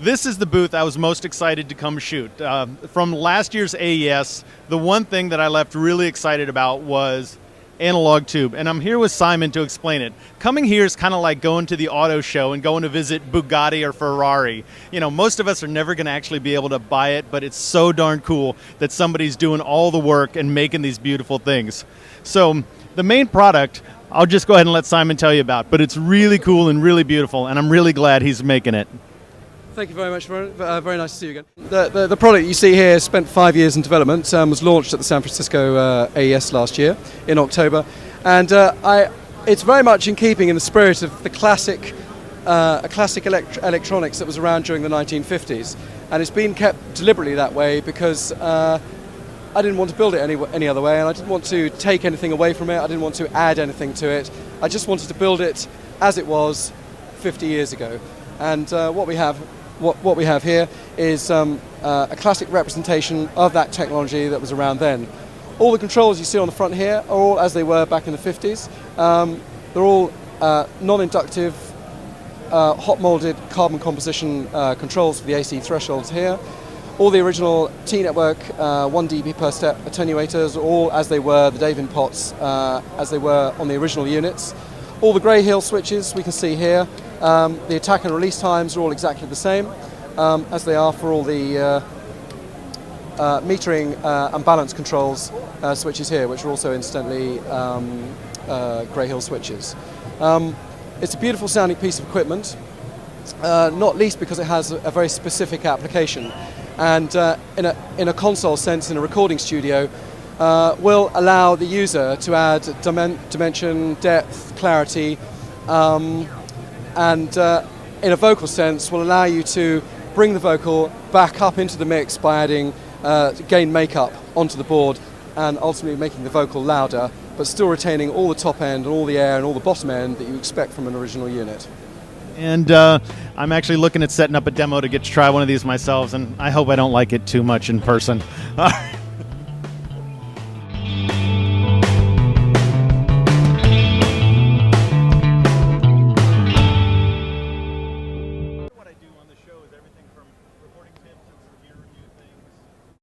This is the booth I was most excited to come shoot. From last year's AES, the one thing that I left really excited about was analog tube, and I'm here with Simon to explain it. Coming here is kind of like going to the auto show and going to visit Bugatti or Ferrari. You know, most of us are never going to actually be able to buy it, but it's so darn cool that somebody's doing all the work and making these beautiful things. So the main product, I'll just go ahead and let Simon tell you about, but it's really cool and really beautiful, and I'm really glad he's making it. Thank you very much, very nice to see you again. The product you see here spent 5 years in development, was launched at the San Francisco AES last year in October, and it's very much in keeping in the spirit of the classic electronics that was around during the 1950s, and it's been kept deliberately that way because I didn't want to build it any other way, and I didn't want to take anything away from it, I didn't want to add anything to it, I just wanted to build it as it was 50 years ago. And what we have here is a classic representation of that technology that was around then. All the controls you see on the front here are all as they were back in the 50s. They're all non-inductive, hot-molded carbon composition controls for the AC thresholds here. All the original T-network 1 dB per step attenuators are all as they were, the Davin pots, as they were on the original units. All the grey heel switches we can see here. The attack and release times are all exactly the same as they are for all the metering and balance controls switches here, which are also incidentally grey heel switches. It's a beautiful sounding piece of equipment, not least because it has a very specific application, and in a console sense, in a recording studio, will allow the user to add dimension, depth, clarity, and in a vocal sense will allow you to bring the vocal back up into the mix by adding gain makeup onto the board and ultimately making the vocal louder, but still retaining all the top end and all the air and all the bottom end that you expect from an original unit. And I'm actually looking at setting up a demo to get to try one of these myself, and I hope I don't like it too much in person.